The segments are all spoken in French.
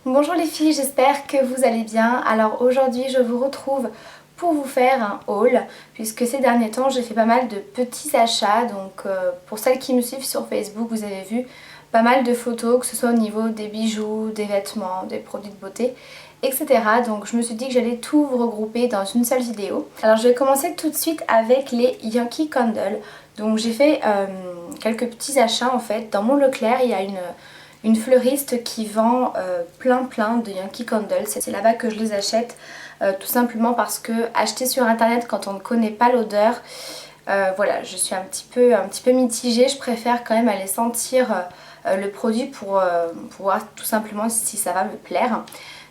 Bonjour les filles, j'espère que vous allez bien. Alors aujourd'hui je vous retrouve pour vous faire un haul puisque ces derniers temps j'ai fait pas mal de petits achats. Donc pour celles qui me suivent sur Facebook, vous avez vu pas mal de photos, que ce soit au niveau des bijoux, des vêtements, des produits de beauté, etc. Donc je me suis dit que j'allais tout vous regrouper dans une seule vidéo. Alors je vais commencer tout de suite avec les Yankee Candle. Donc j'ai fait quelques petits achats en fait. Dans mon Leclerc il y a une fleuriste qui vend plein de Yankee Candle. C'est là-bas que je les achète tout simplement parce que acheter sur internet quand on ne connaît pas l'odeur, voilà, je suis un petit peu mitigée. Je préfère quand même aller sentir le produit pour voir tout simplement si ça va me plaire.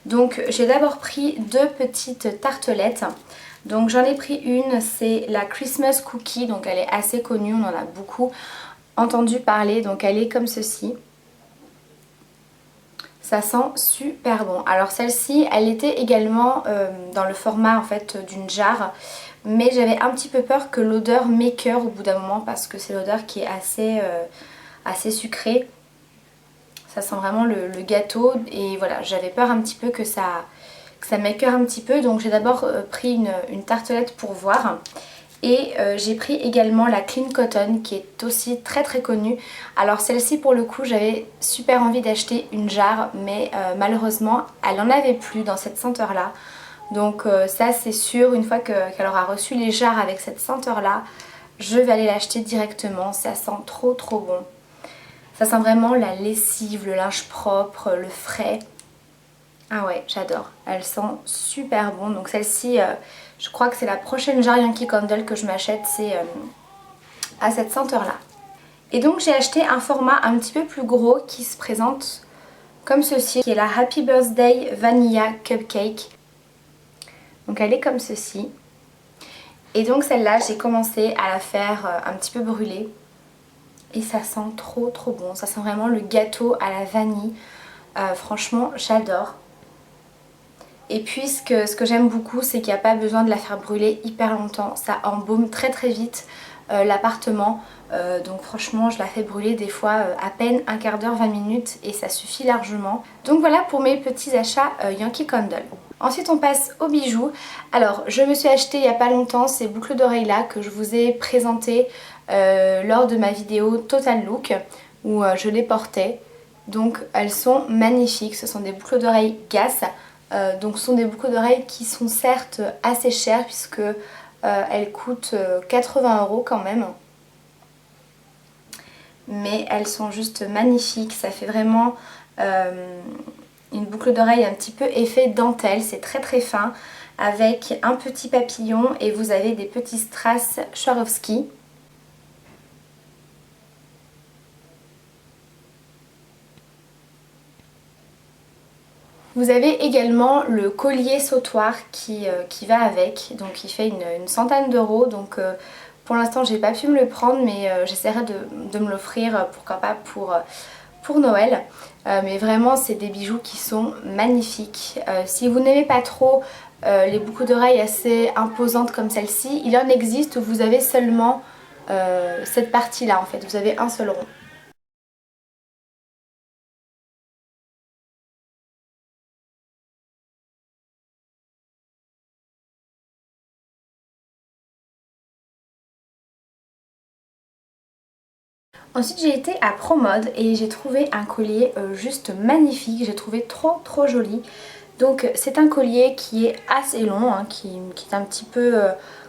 Donc j'ai d'abord pris deux petites tartelettes. Donc j'en ai pris une, c'est la Christmas Cookie, donc elle est assez connue, on en a beaucoup entendu parler, donc elle est comme ceci. Ça sent super bon. Alors celle-ci, elle était également dans le format en fait d'une jarre, mais j'avais un petit peu peur que l'odeur m'écœure au bout d'un moment parce que c'est l'odeur qui est assez sucrée. Ça sent vraiment le gâteau et voilà, j'avais peur un petit peu que ça m'écœure un petit peu. Donc j'ai d'abord pris une tartelette pour voir. Et j'ai pris également la Clean Cotton qui est aussi très connue. Alors celle-ci pour le coup j'avais super envie d'acheter une jarre mais malheureusement elle n'en avait plus dans cette senteur là. Donc ça c'est sûr, une fois qu'elle aura reçu les jarres avec cette senteur là, je vais aller l'acheter directement. Ça sent trop bon. Ça sent vraiment la lessive, le linge propre, le frais. Ah ouais, j'adore. Elle sent super bon. Donc celle-ci, je crois que c'est la prochaine jarre Yankee Candle que je m'achète. C'est à cette senteur-là. Et donc j'ai acheté un format un petit peu plus gros qui se présente comme ceci, qui est la Happy Birthday Vanilla Cupcake. Donc elle est comme ceci. Et donc celle-là, j'ai commencé à la faire un petit peu brûler. Et ça sent trop bon. Ça sent vraiment le gâteau à la vanille. Franchement, j'adore. Et puis ce que j'aime beaucoup, c'est qu'il n'y a pas besoin de la faire brûler hyper longtemps. Ça embaume très vite l'appartement. Donc franchement je la fais brûler des fois à peine un quart d'heure, 20 minutes et ça suffit largement. Donc voilà pour mes petits achats Yankee Candle. Ensuite on passe aux bijoux. Alors je me suis acheté il n'y a pas longtemps ces boucles d'oreilles là que je vous ai présentées lors de ma vidéo Total Look où je les portais. Donc elles sont magnifiques, ce sont des boucles d'oreilles Gass. Donc ce sont des boucles d'oreilles qui sont certes assez chères puisque elles coûtent 80 € quand même. Mais elles sont juste magnifiques, ça fait vraiment une boucle d'oreille un petit peu effet dentelle, c'est très fin avec un petit papillon et vous avez des petits strass Swarovski. Vous avez également le collier sautoir qui va avec, donc il fait une centaine d'euros. Donc pour l'instant j'ai pas pu me le prendre mais j'essaierai de me l'offrir, pourquoi pas pour Noël. Mais vraiment c'est des bijoux qui sont magnifiques. Si vous n'aimez pas trop les boucles d'oreilles assez imposantes comme celle-ci, il en existe où vous avez seulement cette partie là en fait, vous avez un seul rond. Ensuite j'ai été à Promode et j'ai trouvé un collier juste magnifique, j'ai trouvé trop joli. Donc c'est un collier qui est assez long, hein, qui est un petit peu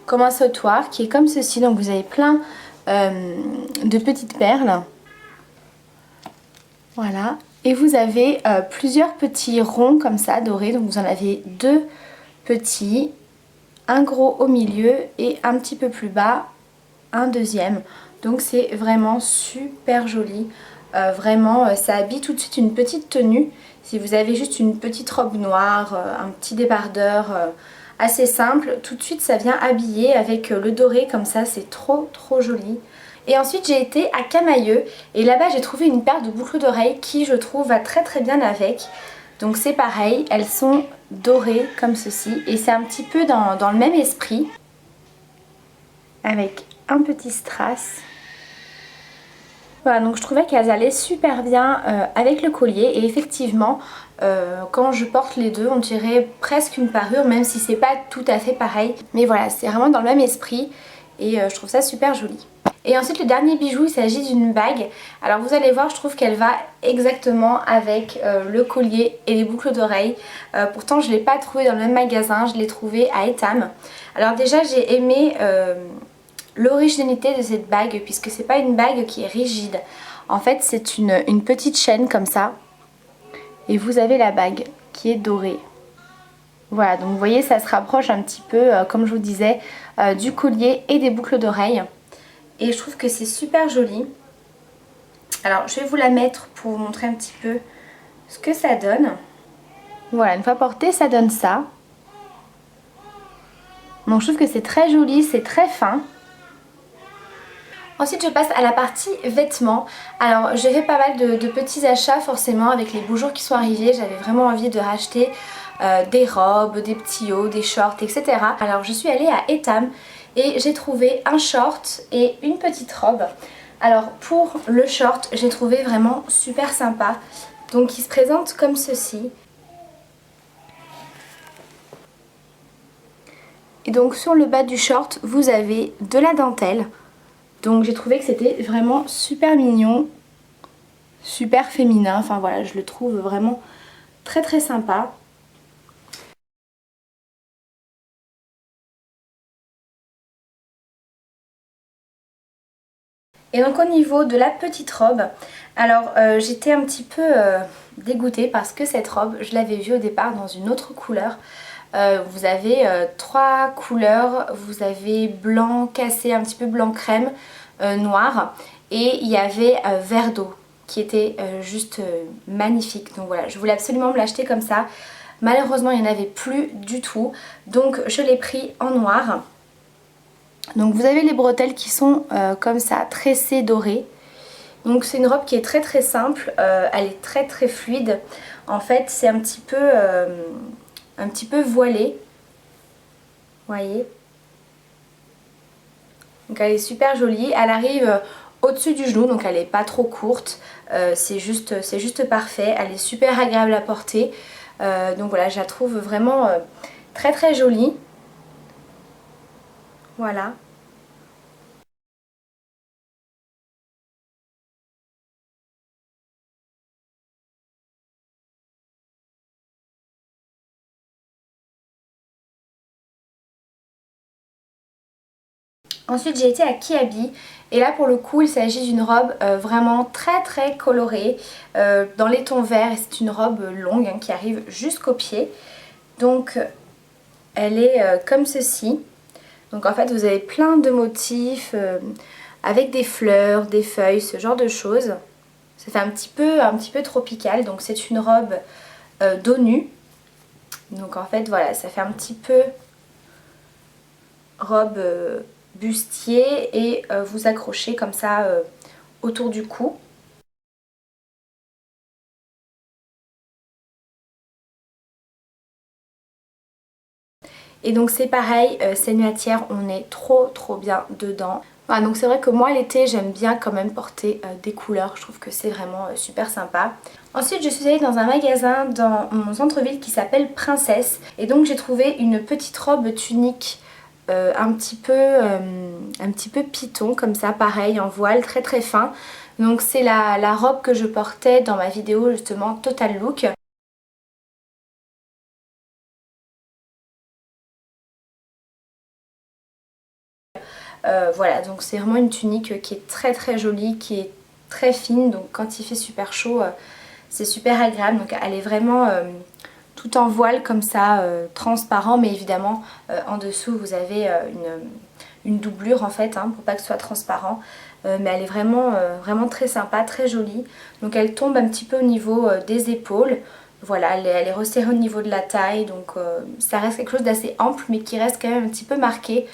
comme un sautoir, qui est comme ceci. Donc vous avez plein de petites perles. Voilà. Et vous avez plusieurs petits ronds comme ça dorés. Donc vous en avez deux petits, un gros au milieu et un petit peu plus bas un deuxième. Donc c'est vraiment super joli. Vraiment ça habille tout de suite une petite tenue. Si vous avez juste une petite robe noire, un petit débardeur assez simple, tout de suite ça vient habiller avec le doré comme ça, c'est trop joli. Et ensuite j'ai été à Camaïeu et là-bas j'ai trouvé une paire de boucles d'oreilles qui je trouve va très bien avec. Donc c'est pareil, elles sont dorées comme ceci et c'est un petit peu dans le même esprit avec un petit strass. Voilà, donc je trouvais qu'elles allaient super bien avec le collier et effectivement Quand je porte les deux on dirait presque une parure, même si c'est pas tout à fait pareil. Mais voilà, c'est vraiment dans le même esprit et je trouve ça super joli. Et ensuite le dernier bijou, il s'agit d'une bague. Alors vous allez voir, je trouve qu'elle va exactement avec le collier et les boucles d'oreilles. Pourtant je ne l'ai pas trouvé dans le même magasin, je l'ai trouvé à Etam. Alors déjà j'ai aimé l'originalité de cette bague puisque c'est pas une bague qui est rigide. En fait c'est une petite chaîne comme ça et vous avez la bague qui est dorée. Voilà, donc vous voyez ça se rapproche un petit peu comme je vous disais du collier et des boucles d'oreilles. Et je trouve que c'est super joli. Alors je vais vous la mettre pour vous montrer un petit peu ce que ça donne. Voilà, une fois portée ça donne ça. Donc je trouve que c'est très joli, c'est très fin. Ensuite je passe à la partie vêtements. Alors j'ai fait pas mal de petits achats forcément avec les beaux jours qui sont arrivés. J'avais vraiment envie de racheter des robes, des petits hauts, des shorts, etc. Alors je suis allée à Etam et j'ai trouvé un short et une petite robe. Alors pour le short j'ai trouvé vraiment super sympa. Donc il se présente comme ceci. Et donc sur le bas du short vous avez de la dentelle. Donc j'ai trouvé que c'était vraiment super mignon, super féminin, enfin voilà, je le trouve vraiment très très sympa. Et donc au niveau de la petite robe, alors j'étais un petit peu dégoûtée parce que cette robe, je l'avais vue au départ dans une autre couleur. Vous avez trois couleurs, vous avez blanc cassé, un petit peu blanc crème, noir, et il y avait vert d'eau qui était juste magnifique. Donc voilà, je voulais absolument me l'acheter comme ça. Malheureusement il n'y en avait plus du tout, donc je l'ai pris en noir. Donc vous avez les bretelles qui sont comme ça, tressées dorées. Donc c'est une robe qui est très très simple, elle est très très fluide. En fait c'est un petit peu voilé, vous voyez. Donc elle est super jolie, elle arrive au-dessus du genou, donc elle n'est pas trop courte. C'est juste parfait, elle est super agréable à porter. Donc voilà, je la trouve vraiment très très jolie. Voilà. Ensuite j'ai été à Kiabi et là pour le coup il s'agit d'une robe vraiment très très colorée dans les tons verts, et c'est une robe longue qui arrive jusqu'au pied. Donc elle est comme ceci. Donc en fait vous avez plein de motifs avec des fleurs, des feuilles, ce genre de choses. Ça fait un petit peu tropical, donc c'est une robe dos nu. Donc en fait voilà, ça fait un petit peu robe bustier et vous accrochez comme ça autour du cou. Et donc c'est pareil, cette matière, on est trop bien dedans. Voilà, donc c'est vrai que moi l'été j'aime bien quand même porter des couleurs, je trouve que c'est vraiment super sympa. Ensuite je suis allée dans un magasin dans mon centre-ville qui s'appelle Princesse et donc j'ai trouvé une petite robe tunique un petit peu python comme ça, pareil en voile très très fin. Donc c'est la robe que je portais dans ma vidéo justement Total Look. Voilà, donc c'est vraiment une tunique qui est très très jolie, qui est très fine, donc quand il fait super chaud c'est super agréable. Donc elle est vraiment tout en voile comme ça, transparent, mais évidemment en dessous vous avez une doublure en fait pour pas que ce soit transparent. Mais elle est vraiment très sympa, très jolie. Donc elle tombe un petit peu au niveau des épaules. Voilà, elle est resserrée au niveau de la taille, donc ça reste quelque chose d'assez ample mais qui reste quand même un petit peu marqué.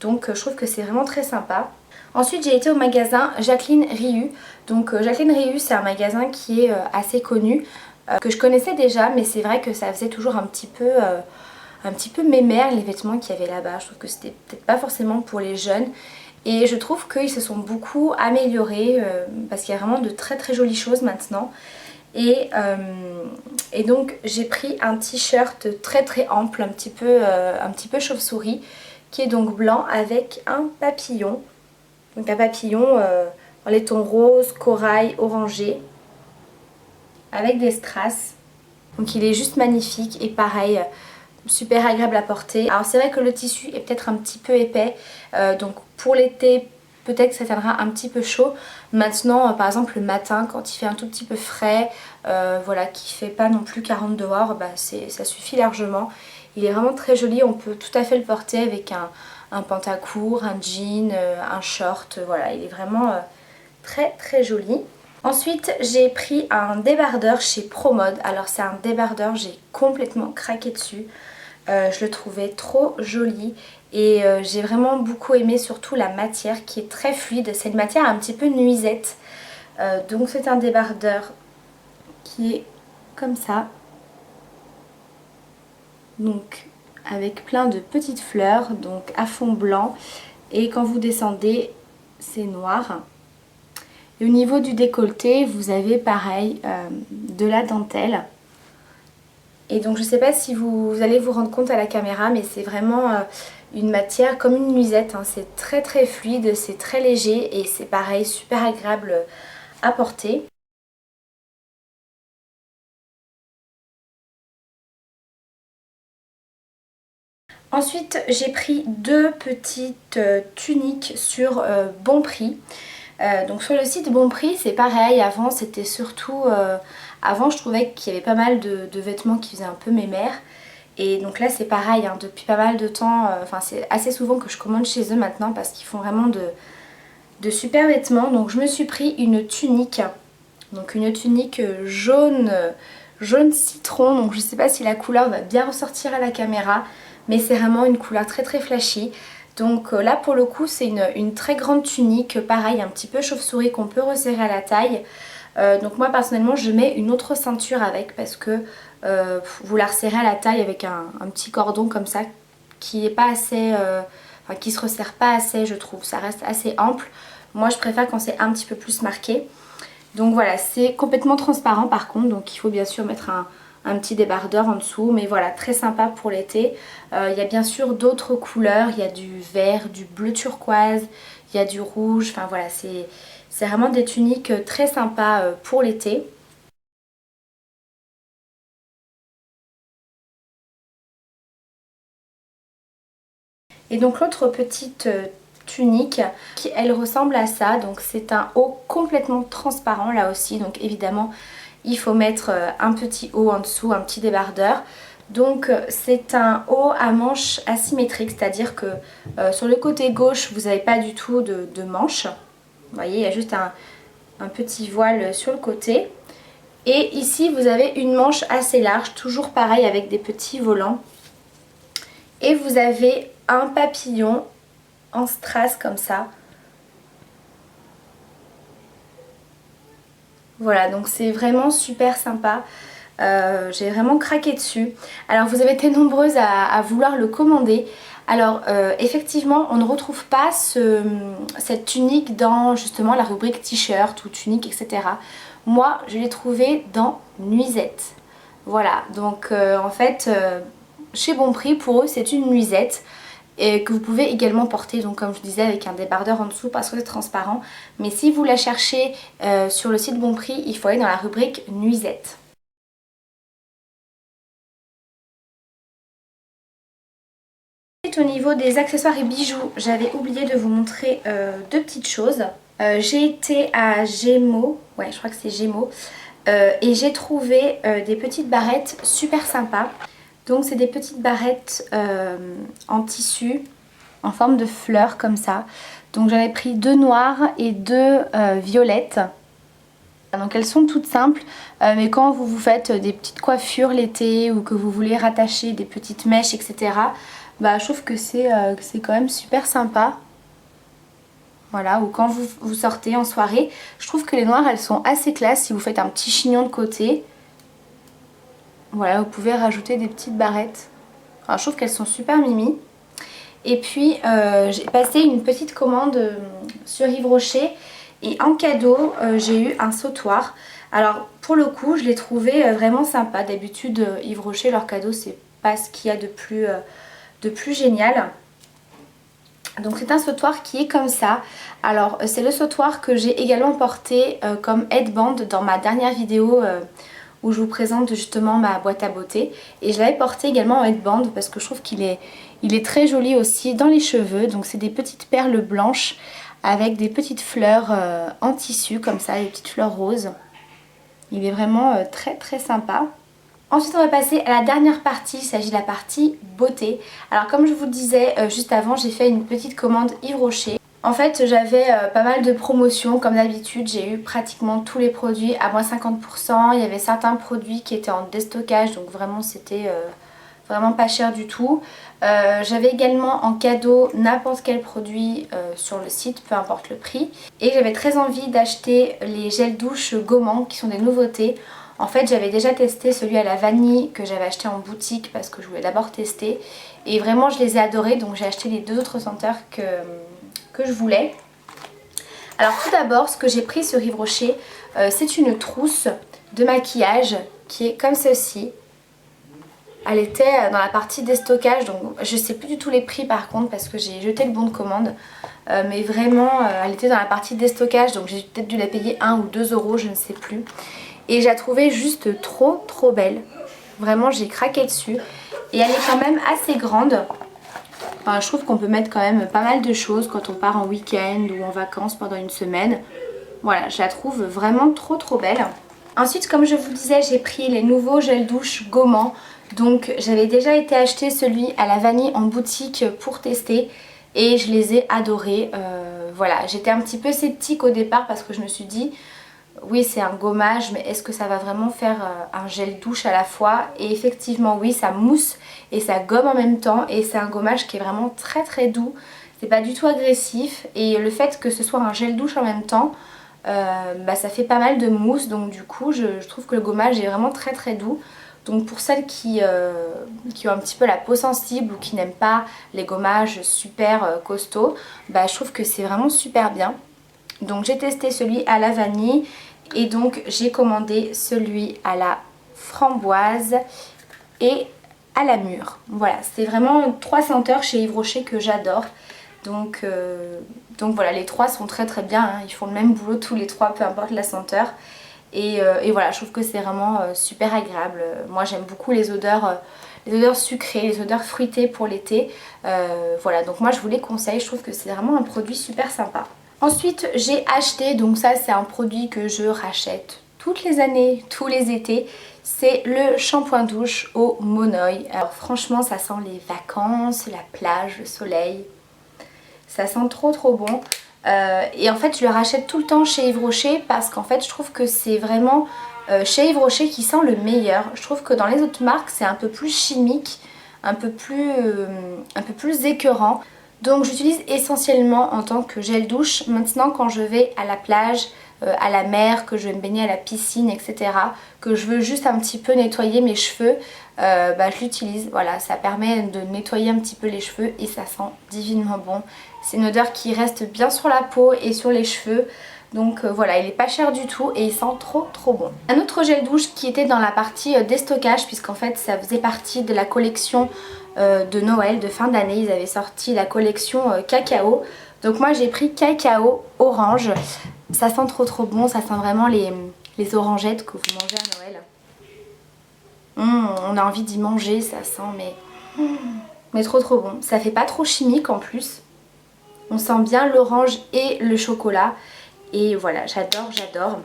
Donc je trouve que c'est vraiment très sympa. Ensuite j'ai été au magasin Jacqueline Riu. Donc Jacqueline Riu c'est un magasin qui est assez connu, que je connaissais déjà, mais c'est vrai que ça faisait toujours un petit peu mémère les vêtements qu'il y avait là-bas. Je trouve que c'était peut-être pas forcément pour les jeunes. Et je trouve qu'ils se sont beaucoup améliorés parce qu'il y a vraiment de très très jolies choses maintenant. Et donc j'ai pris un t-shirt très très ample, un petit peu chauve-souris, qui est donc blanc avec un papillon. Donc un papillon dans les tons rose, corail, orangé, avec des strass. Donc il est juste magnifique et pareil, super agréable à porter. Alors c'est vrai que le tissu est peut-être un petit peu épais, donc pour l'été peut-être que ça tiendra un petit peu chaud. Maintenant par exemple le matin quand il fait un tout petit peu frais, voilà, qui fait pas non plus 40 dehors, bah, ça suffit largement. Il est vraiment très joli, on peut tout à fait le porter avec un pantacourt, un jean, un short, voilà, il est vraiment très très joli. Ensuite j'ai pris un débardeur chez Promode. Alors c'est un débardeur, j'ai complètement craqué dessus. Je le trouvais trop joli et j'ai vraiment beaucoup aimé surtout la matière qui est très fluide. C'est une matière un petit peu nuisette. Donc c'est un débardeur qui est comme ça. Donc avec plein de petites fleurs, donc à fond blanc. Et quand vous descendez, c'est noir. Et au niveau du décolleté, vous avez pareil de la dentelle. Et donc je ne sais pas si vous allez vous rendre compte à la caméra, mais c'est vraiment une matière comme une nuisette, hein. C'est très très fluide, c'est très léger et c'est pareil, super agréable à porter. Ensuite j'ai pris deux petites tuniques sur Bon Prix. Donc sur le site Bon Prix c'est pareil, avant c'était surtout... avant je trouvais qu'il y avait pas mal de vêtements qui faisaient un peu mémère. Et donc là c'est pareil, hein, depuis pas mal de temps, enfin c'est assez souvent que je commande chez eux maintenant parce qu'ils font vraiment de super vêtements. Donc je me suis pris une tunique, donc une tunique jaune, jaune citron. Donc je sais pas si la couleur va bien ressortir à la caméra, mais c'est vraiment une couleur très très flashy. Donc là pour le coup c'est une très grande tunique, pareil un petit peu chauve-souris qu'on peut resserrer à la taille. Donc moi personnellement je mets une autre ceinture avec parce que vous la resserrez à la taille avec un petit cordon comme ça qui est pas assez, enfin qui se resserre pas assez je trouve, ça reste assez ample. Moi je préfère quand c'est un petit peu plus marqué. Donc voilà, c'est complètement transparent par contre, donc il faut bien sûr mettre un petit débardeur en dessous, mais voilà, très sympa pour l'été. Il y a bien sûr d'autres couleurs, il y a du vert, du bleu turquoise, il y a du rouge, enfin voilà, c'est vraiment des tuniques très sympas pour l'été. Et donc l'autre petite tunique, qui elle ressemble à ça, donc c'est un haut complètement transparent là aussi, donc évidemment il faut mettre un petit haut en dessous, un petit débardeur. Donc c'est un haut à manches asymétriques, c'est-à-dire que sur le côté gauche vous n'avez pas du tout de manches. Vous voyez, il y a juste un petit voile sur le côté. Et ici vous avez une manche assez large, toujours pareil avec des petits volants. Et vous avez un papillon en strass comme ça. Voilà, donc c'est vraiment super sympa. J'ai vraiment craqué dessus. Alors vous avez été nombreuses à vouloir le commander. Alors effectivement on ne retrouve pas cette tunique dans justement la rubrique t-shirt ou tunique etc. Moi je l'ai trouvé dans nuisette. Voilà, donc en fait chez Bon Prix pour eux c'est une nuisette. Et que vous pouvez également porter, donc comme je disais, avec un débardeur en dessous parce que c'est transparent. Mais si vous la cherchez sur le site Bon Prix, il faut aller dans la rubrique nuisette. Au niveau des accessoires et bijoux, j'avais oublié de vous montrer deux petites choses. J'ai été à Gémeaux, ouais je crois que c'est Gémeaux, et j'ai trouvé des petites barrettes super sympas. Donc c'est des petites barrettes en tissu, en forme de fleurs comme ça. Donc j'avais pris deux noires et deux violettes. Donc elles sont toutes simples, mais quand vous vous faites des petites coiffures l'été ou que vous voulez rattacher des petites mèches etc. Bah, je trouve que c'est quand même super sympa. Voilà, ou quand vous sortez en soirée, je trouve que les noires elles sont assez classe si vous faites un petit chignon de côté. Voilà, vous pouvez rajouter des petites barrettes. Alors, je trouve qu'elles sont super mimi. Et puis j'ai passé une petite commande sur Yves Rocher et en cadeau j'ai eu un sautoir. Alors pour le coup je l'ai trouvé vraiment sympa. D'habitude Yves Rocher leur cadeau c'est pas ce qu'il y a de plus génial. Donc c'est un sautoir qui est comme ça. Alors c'est le sautoir que j'ai également porté comme headband dans ma dernière vidéo où je vous présente justement ma boîte à beauté. Et je l'avais porté également en headband parce que je trouve qu'il est très joli aussi dans les cheveux. Donc c'est des petites perles blanches avec des petites fleurs en tissu comme ça, des petites fleurs roses. Il est vraiment très très sympa. Ensuite on va passer à la dernière partie, il s'agit de la partie beauté. Alors comme je vous le disais juste avant, j'ai fait une petite commande Yves Rocher. En fait j'avais pas mal de promotions comme d'habitude, j'ai eu pratiquement tous les produits à moins 50%. Il y avait certains produits qui étaient en déstockage donc vraiment c'était vraiment pas cher du tout. J'avais également en cadeau n'importe quel produit sur le site, peu importe le prix. Et j'avais très envie d'acheter les gels douche gommants qui sont des nouveautés. En fait j'avais déjà testé celui à la vanille que j'avais acheté en boutique parce que je voulais d'abord tester. Et vraiment je les ai adorés donc j'ai acheté les deux autres senteurs que je voulais. Alors tout d'abord ce que j'ai pris sur Yves Rocher c'est une trousse de maquillage qui est comme ceci. Elle était dans la partie déstockage donc je sais plus du tout les prix par contre parce que j'ai jeté le bon de commande. Mais vraiment elle était dans la partie déstockage donc j'ai peut-être dû la payer 1 ou 2 euros, je ne sais plus. Et je la trouvais juste trop belle. Vraiment j'ai craqué dessus. Et elle est quand même assez grande. Enfin, je trouve qu'on peut mettre quand même pas mal de choses quand on part en week-end ou en vacances pendant une semaine. Voilà, je la trouve vraiment trop belle. Ensuite comme je vous le disais j'ai pris les nouveaux gels douche gommants. Donc j'avais déjà été acheter celui à la vanille en boutique pour tester. Et je les ai adorés. Voilà, j'étais un petit peu sceptique au départ parce que je me suis dit... Oui c'est un gommage mais est-ce que ça va vraiment faire un gel douche à la fois? Et effectivement oui ça mousse et ça gomme en même temps et c'est un gommage qui est vraiment très doux. C'est pas du tout agressif et le fait que ce soit un gel douche en même temps ça fait pas mal de mousse donc du coup je trouve que le gommage est vraiment très doux. Donc pour celles qui ont un petit peu la peau sensible ou qui n'aiment pas les gommages super costauds, je trouve que c'est vraiment super bien. Donc j'ai testé celui à la vanille et donc j'ai commandé celui à la framboise et à la mûre. Voilà, c'est vraiment 3 senteurs chez Yves Rocher que j'adore. Donc voilà, les 3 sont très bien, hein. Ils font le même boulot tous les 3, peu importe la senteur. Et voilà, je trouve que c'est vraiment super agréable. Moi j'aime beaucoup les odeurs sucrées, les odeurs fruitées pour l'été. Voilà, donc moi je vous les conseille, je trouve que c'est vraiment un produit super sympa. Ensuite j'ai acheté, donc ça c'est un produit que je rachète toutes les années, tous les étés. C'est le shampoing douche au monoï. Alors franchement ça sent les vacances, la plage, le soleil. Ça sent trop bon. Et en fait je le rachète tout le temps chez Yves Rocher parce qu'en fait je trouve que c'est vraiment chez Yves Rocher qui sent le meilleur. Je trouve que dans les autres marques c'est un peu plus chimique, un peu plus écœurant. Donc j'utilise essentiellement en tant que gel douche. Maintenant quand je vais à la plage, à la mer, que je vais me baigner à la piscine, etc. Que je veux juste un petit peu nettoyer mes cheveux, je l'utilise. Voilà, ça permet de nettoyer un petit peu les cheveux et ça sent divinement bon. C'est une odeur qui reste bien sur la peau et sur les cheveux. Donc voilà, il est pas cher du tout et il sent trop bon. Un autre gel douche qui était dans la partie déstockage puisqu'en fait ça faisait partie de la collection de Noël, de fin d'année. Ils avaient sorti la collection cacao. Donc moi j'ai pris cacao orange. Ça sent trop bon, ça sent vraiment les orangettes que vous mangez à Noël. On a envie d'y manger, ça sent mais trop bon. Ça fait pas trop chimique en plus. On sent bien l'orange et le chocolat. Et voilà, j'adore.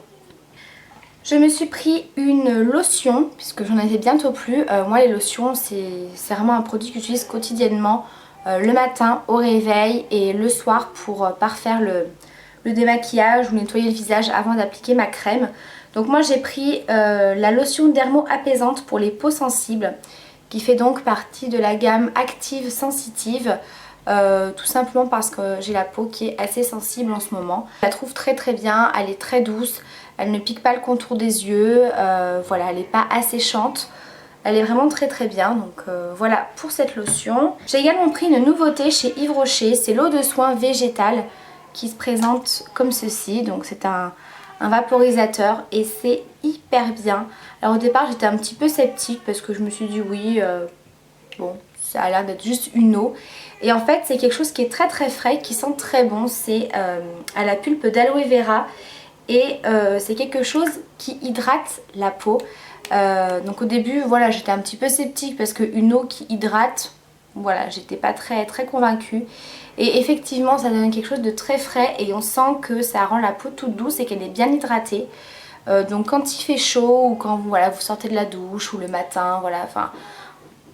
Je me suis pris une lotion, puisque j'en avais bientôt plus. Moi les lotions, c'est vraiment un produit que j'utilise quotidiennement. Le matin au réveil et le soir pour parfaire le démaquillage ou nettoyer le visage avant d'appliquer ma crème. Donc moi j'ai pris la lotion dermo apaisante pour les peaux sensibles qui fait donc partie de la gamme Active Sensitive. Tout simplement parce que j'ai la peau qui est assez sensible en ce moment. Je la trouve très bien, elle est très douce, elle ne pique pas le contour des yeux, voilà, elle n'est pas asséchante. Elle est vraiment très bien, donc voilà pour cette lotion. J'ai également pris une nouveauté chez Yves Rocher, c'est l'eau de soin végétale qui se présente comme ceci. Donc c'est un un vaporisateur et c'est hyper bien. Alors au départ j'étais un petit peu sceptique parce que je me suis dit oui, bon ça a l'air d'être juste une eau. Et en fait c'est quelque chose qui est très très frais, qui sent très bon, c'est à la pulpe d'aloe vera et c'est quelque chose qui hydrate la peau. Donc au début voilà j'étais un petit peu sceptique parce qu'une eau qui hydrate, voilà j'étais pas très convaincue. Et effectivement ça donne quelque chose de très frais et on sent que ça rend la peau toute douce et qu'elle est bien hydratée. Donc quand il fait chaud ou quand voilà, vous sortez de la douche ou le matin, voilà, enfin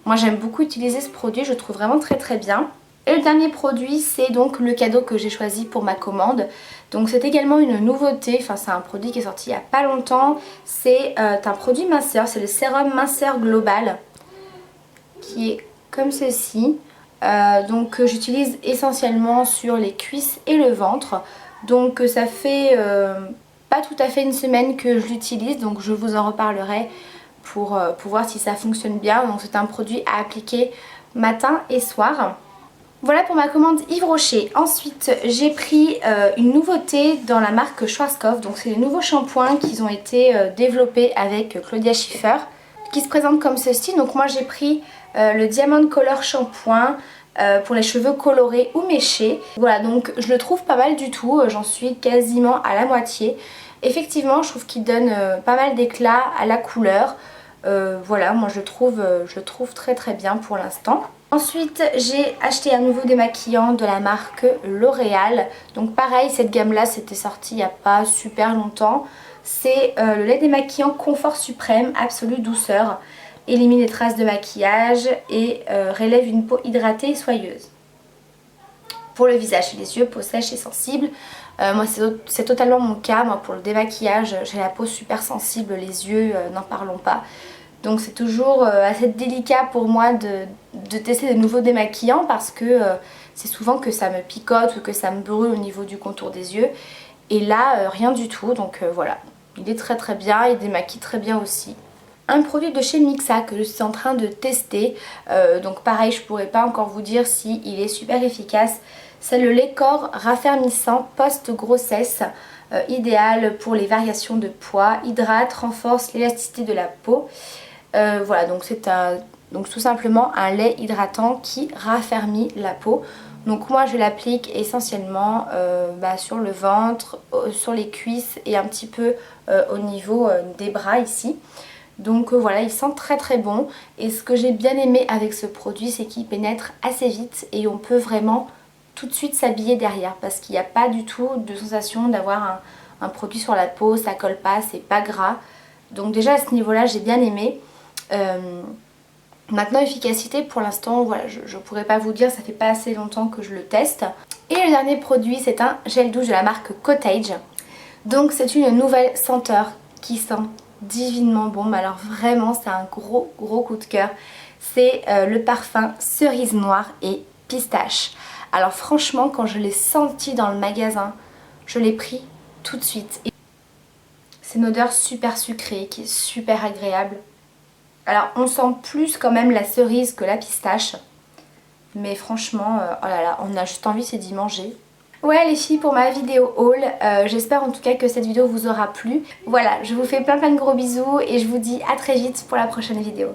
moi j'aime beaucoup utiliser ce produit, je le trouve vraiment très bien. Et le dernier produit c'est donc le cadeau que j'ai choisi pour ma commande. Donc c'est également une nouveauté, enfin c'est un produit qui est sorti il n'y a pas longtemps. C'est un produit minceur, c'est le sérum minceur global qui est comme ceci. Donc j'utilise essentiellement sur les cuisses et le ventre. Donc ça fait pas tout à fait une semaine que je l'utilise, donc je vous en reparlerai pour voir si ça fonctionne bien. Donc c'est un produit à appliquer matin et soir. Voilà pour ma commande Yves Rocher. Ensuite j'ai pris une nouveauté dans la marque Schwarzkopf. Donc c'est les nouveaux shampoings qui ont été développés avec Claudia Schiffer, qui se présentent comme ceci. Donc moi j'ai pris le Diamond Color Shampoing pour les cheveux colorés ou méchés. Voilà, donc je le trouve pas mal du tout, j'en suis quasiment à la moitié. Effectivement je trouve qu'il donne pas mal d'éclat à la couleur. Voilà, moi je le trouve très bien pour l'instant. Ensuite j'ai acheté un nouveau démaquillant de la marque L'Oréal. Donc pareil, cette gamme là c'était sorti il n'y a pas super longtemps. C'est le lait démaquillant Confort Suprême Absolue Douceur. Élimine les traces de maquillage et relève une peau hydratée et soyeuse. Pour le visage et les yeux, peau sèche et sensible. Moi c'est totalement mon cas. Moi pour le démaquillage j'ai la peau super sensible, les yeux n'en parlons pas. Donc c'est toujours assez délicat pour moi de tester de nouveaux démaquillants parce que c'est souvent que ça me picote ou que ça me brûle au niveau du contour des yeux. Et là rien du tout, donc voilà. Il est très bien, il démaquille très bien aussi. Un produit de chez Mixa que je suis en train de tester, donc pareil je pourrais pas encore vous dire si il est super efficace. C'est le lait corps raffermissant post-grossesse, idéal pour les variations de poids, hydrate, renforce l'élasticité de la peau. Voilà, donc c'est donc tout simplement un lait hydratant qui raffermit la peau. Donc moi je l'applique essentiellement sur le ventre, sur les cuisses et un petit peu au niveau des bras ici. Donc voilà, il sent très bon. Et ce que j'ai bien aimé avec ce produit, c'est qu'il pénètre assez vite et on peut vraiment tout de suite s'habiller derrière. Parce qu'il n'y a pas du tout de sensation d'avoir un produit sur la peau, ça colle pas, c'est pas gras. Donc déjà à ce niveau-là, j'ai bien aimé. Maintenant efficacité, pour l'instant, voilà, je pourrais pas vous dire, ça fait pas assez longtemps que je le teste. Et le dernier produit, c'est un gel douche de la marque Cottage. Donc c'est une nouvelle senteur qui sent divinement bon, mais alors vraiment c'est un gros coup de cœur. C'est le parfum cerise noire et pistache. Alors franchement quand je l'ai senti dans le magasin, je l'ai pris tout de suite. C'est une odeur super sucrée qui est super agréable. Alors on sent plus quand même la cerise que la pistache, mais franchement oh là là, on a juste envie c'est d'y manger. Ouais les filles, pour ma vidéo haul, j'espère en tout cas que cette vidéo vous aura plu. Voilà, je vous fais plein de gros bisous et je vous dis à très vite pour la prochaine vidéo.